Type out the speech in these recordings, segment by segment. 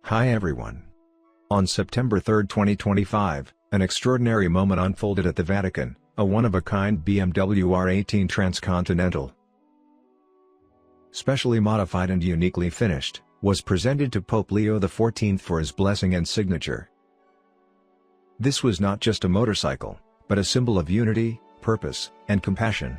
Hi everyone. On September 3, 2025, an extraordinary moment unfolded at the Vatican. A one-of-a-kind BMW R18 Transcontinental, specially modified and uniquely finished, was presented to Pope Leo XIV for his blessing and signature. This was not just a motorcycle, but a symbol of unity, purpose, and compassion.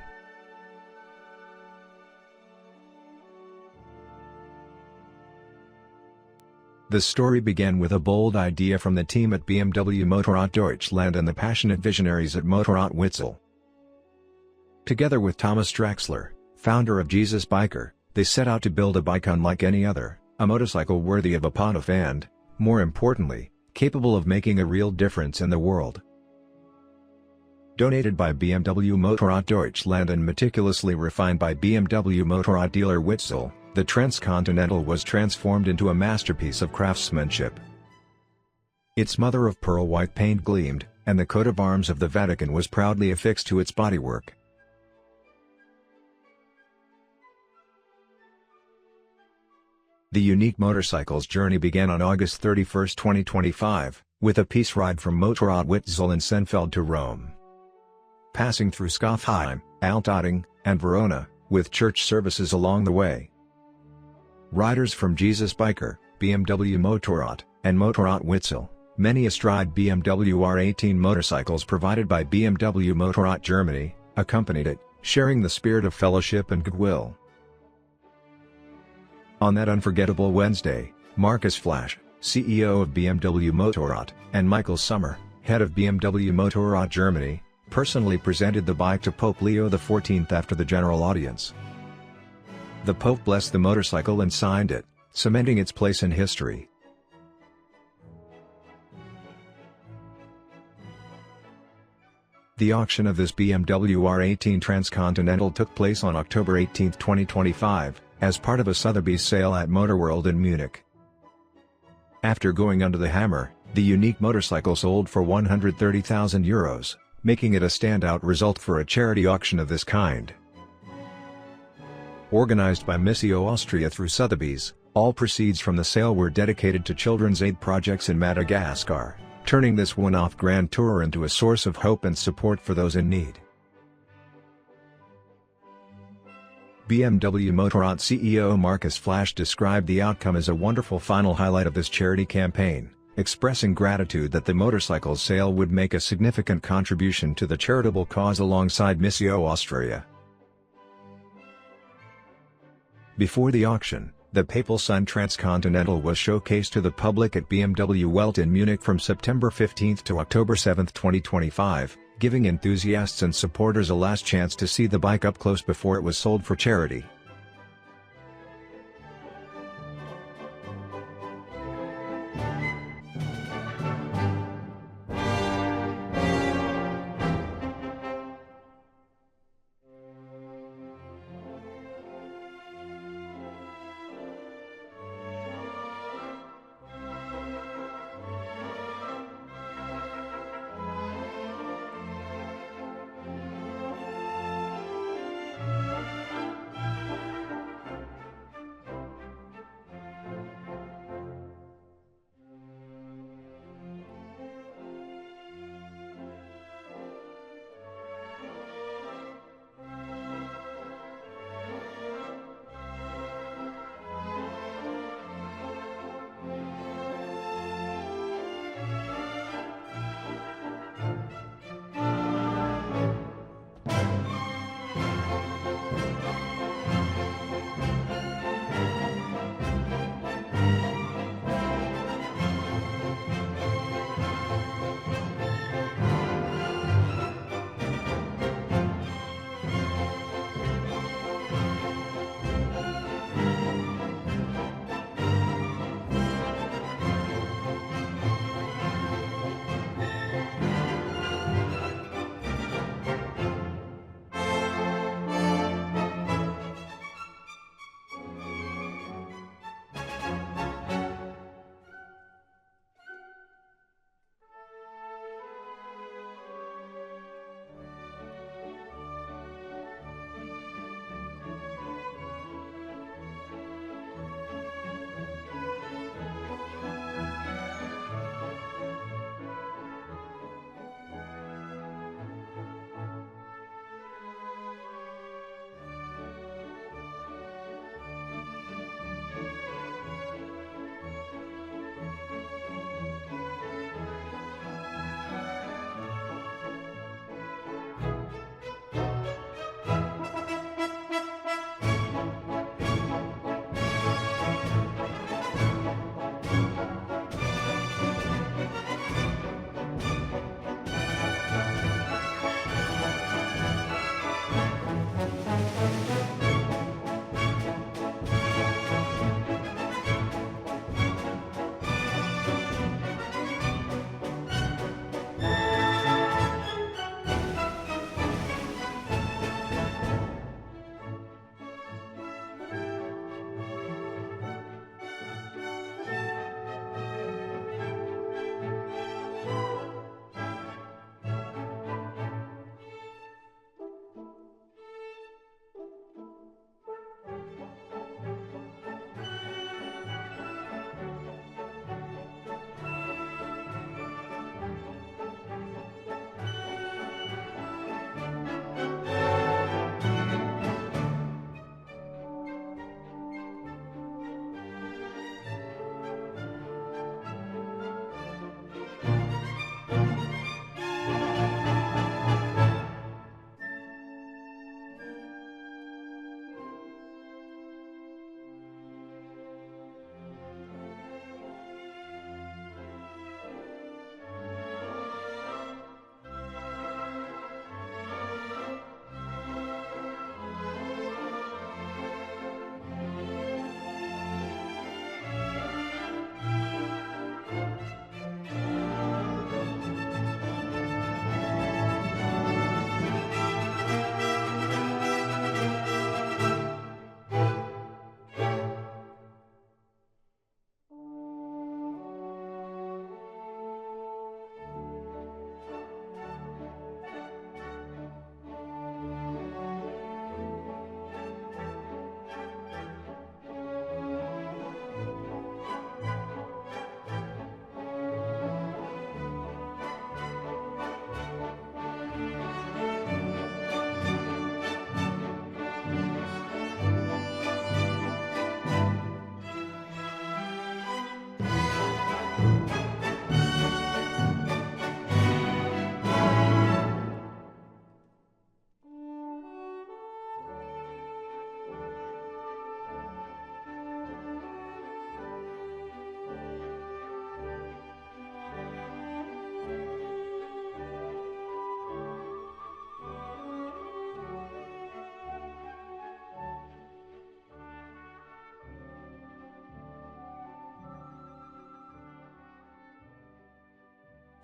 The story began with a bold idea from the team at BMW Motorrad Deutschland and the passionate visionaries at Motorrad Witzel. Together with Thomas Draxler, founder of Jesus Biker, they set out to build a bike unlike any other, a motorcycle worthy of a pontiff and, more importantly, capable of making a real difference in the world. Donated by BMW Motorrad Deutschland and meticulously refined by BMW Motorrad dealer Witzel, the Transcontinental was transformed into a masterpiece of craftsmanship. Its mother-of-pearl white paint gleamed, and the coat of arms of the Vatican was proudly affixed to its bodywork. The unique motorcycle's journey began on August 31, 2025, with a peace ride from Motorrad Witzel in Sennfeld to Rome. Passing through Schaafheim, Altotting, and Verona, with church services along the way. Riders from Jesus Biker, BMW Motorrad, and Motorrad Witzel, many astride BMW R18 motorcycles provided by BMW Motorrad Germany, accompanied it, sharing the spirit of fellowship and goodwill. On that unforgettable Wednesday, Markus Flasch, CEO of BMW Motorrad, and Michael Sommer, head of BMW Motorrad Germany, personally presented the bike to Pope Leo XIV after the general audience. The Pope blessed the motorcycle and signed it, cementing its place in history. The auction of this BMW R18 Transcontinental took place on October 18, 2025, as part of a Sotheby's sale at Motorworld in Munich. After going under the hammer, the unique motorcycle sold for €130,000, making it a standout result for a charity auction of this kind. Organized by Missio Austria through Sotheby's, all proceeds from the sale were dedicated to children's aid projects in Madagascar, turning this one-off grand tour into a source of hope and support for those in need. BMW Motorrad CEO Markus Flasch described the outcome as a wonderful final highlight of this charity campaign, expressing gratitude that the motorcycle's sale would make a significant contribution to the charitable cause alongside Missio Austria. Before the auction, the Papal Sun Transcontinental was showcased to the public at BMW Welt in Munich from September 15 to October 7, 2025, giving enthusiasts and supporters a last chance to see the bike up close before it was sold for charity.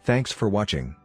Thanks for watching.